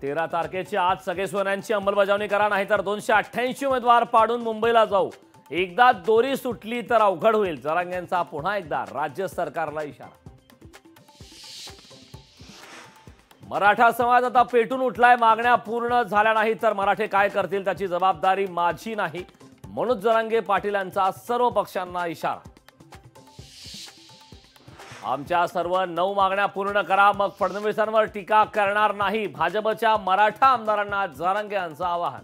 13 तारखेच्या आज सगळे सोन्यांची अंमलबजावणी करा, नाहीतर 288 उमेदवार पाडून मुंबईला जाऊ. एकदा दोरी सुटली तर अवघड होईल. जरांगेंचा पुन्हा एकदा राज्य सरकारला इशारा. मराठा समाज आता पेटून उठलाय. मागण्या पूर्ण झाल्या नाही तर मराठे काय करतील त्याची जबाबदारी माझी नाही. मनोज जरांगे पाटील यांचा सर्व पक्षांना इशारा. आमच्या सर्व 9 मागण्या पूर्ण करा, मग फडणवीसांवर टीका करणार नाही. भाजपच्या मराठा आमदारांना जरांगे यांचं आवाहन.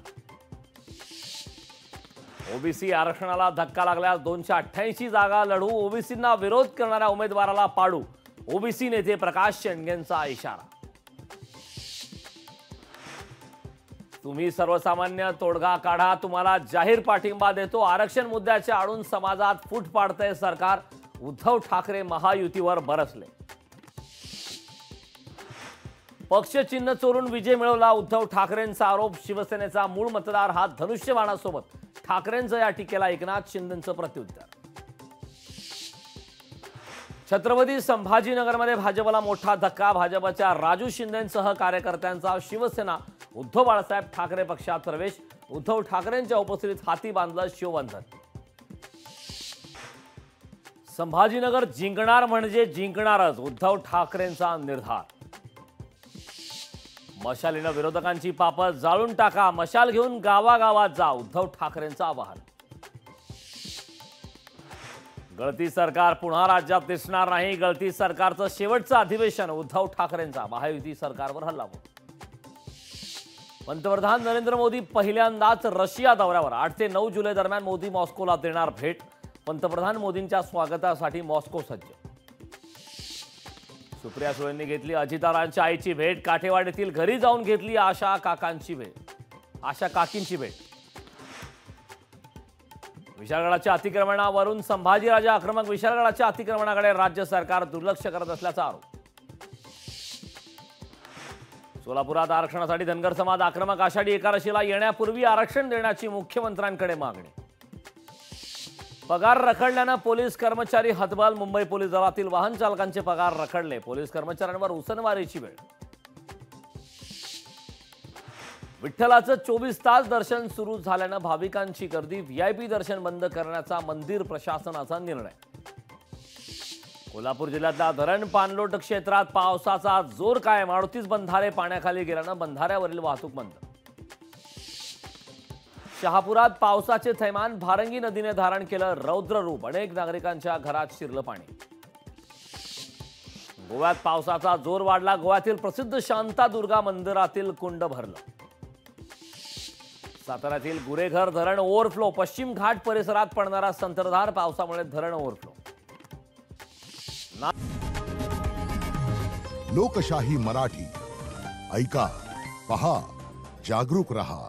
ओबीसी आरक्षणाला धक्का लागल्यास 288 जागा लढू. ओबीसींना विरोध करणाऱ्या उमेदवाराला पाडू. ओबीसी नेते प्रकाश शेंडगेंचा इशारा. तुम्ही सर्वसामान्य तोडगा काढा, तुम्हाला जाहीर पाठिंबा देतो. आरक्षण मुद्द्याच्या आडून समाजात फूट पाडतंय सरकार. उद्धव ठाकरे महायुतीवर बरसले. पक्ष चिन्ह चोरून विजय मिळवला उद्धव ठाकरेंचा आरोप. शिवसेनेचा मूळ मतदार हा धनुष्यबाणासोबत. ठाकरेंचं या टीकेला एकनाथ शिंदेंचं प्रत्युत्तर. छत्रपती संभाजीनगरमध्ये भाजपला मोठा धक्का. भाजपच्या राजू शिंदेंसह कार्यकर्त्यांचा शिवसेना उद्धव बाळासाहेब ठाकरे पक्षात प्रवेश. उद्धव ठाकरेंच्या उपस्थितीत हाती बांधलं शिवबंधन. संभाजीनगर जिंकणार म्हणजे जिंकणारच, उद्धव ठाकरेंचा निर्धार. मशालीनं विरोधकांची पापं जाळून टाका. मशाल घेऊन गावागावात जा. उद्धव ठाकरेंचं आवाहन. गळती सरकार पुन्हा राज्यात दिसणार नाही. गळती सरकारचं शेवटचं अधिवेशन. उद्धव ठाकरेंचा महायुती सरकारवर हल्लाबोल. पंतप्रधान नरेंद्र मोदी पहिल्यांदाच रशिया दौऱ्यावर. 8 ते 9 जुलै दरम्यान मोदी मॉस्कोला देणार भेट. पंतप्रधान मोदींच्या स्वागतासाठी मॉस्को सज्ज. सुप्रिया सुळेंनी घेतली अजितदादांच्या आईची भेट. काठेवाडीतील घरी जाऊन घेतली आशा काकींची भेट. विशाळगडाच्या अतिक्रमणावरून संभाजीराजा आक्रमक. विशाळगडाच्या अतिक्रमणाकडे राज्य सरकार दुर्लक्ष करत असल्याचा आरोप. सोलापुरात आरक्षणासाठी धनगर समाज आक्रमक. आषाढी एकादशीला येण्यापूर्वी आरक्षण देण्याची मुख्यमंत्र्यांकडे मागणी. पगार रखडल्यानं पोलीस कर्मचारी हतबल. मुंबई पोलीस दलातील वाहन चालकांचे पगार रखडले. पोलीस कर्मचाऱ्यांवर उसनवारीची वेळ. विठ्ठलाचं 24 तास दर्शन सुरू झाल्यानं भाविकांची गर्दी. व्हीआयपी दर्शन बंद करण्याचा मंदिर प्रशासनाचा निर्णय. कोल्हापूर जिल्ह्यातल्या धरण पाणलोट क्षेत्रात पावसाचा जोर कायम. 38 बंधारे पाण्याखाली गेल्यानं बंधाऱ्यावरील वाहतूक बंद. शहापुरात पावसाचे थैमान. भारंगी नदीने धारण केलं रौद्र रूप. अनेक नागरिकांच्या घरात शिरलं पाणी. गोव्यात पावसाचा जोर वाढला. गोव्यातील प्रसिद्ध शांतादुर्गा मंदिरातील कुंड भरलं. साताऱ्यातील गुरेघर धरण ओव्हरफ्लो. पश्चिम घाट परिसरात पडणारा संततधार पावसामुळे धरण ओव्हरफ्लो. लोकशाही मराठी ऐका, पहा, जागरूक रहा.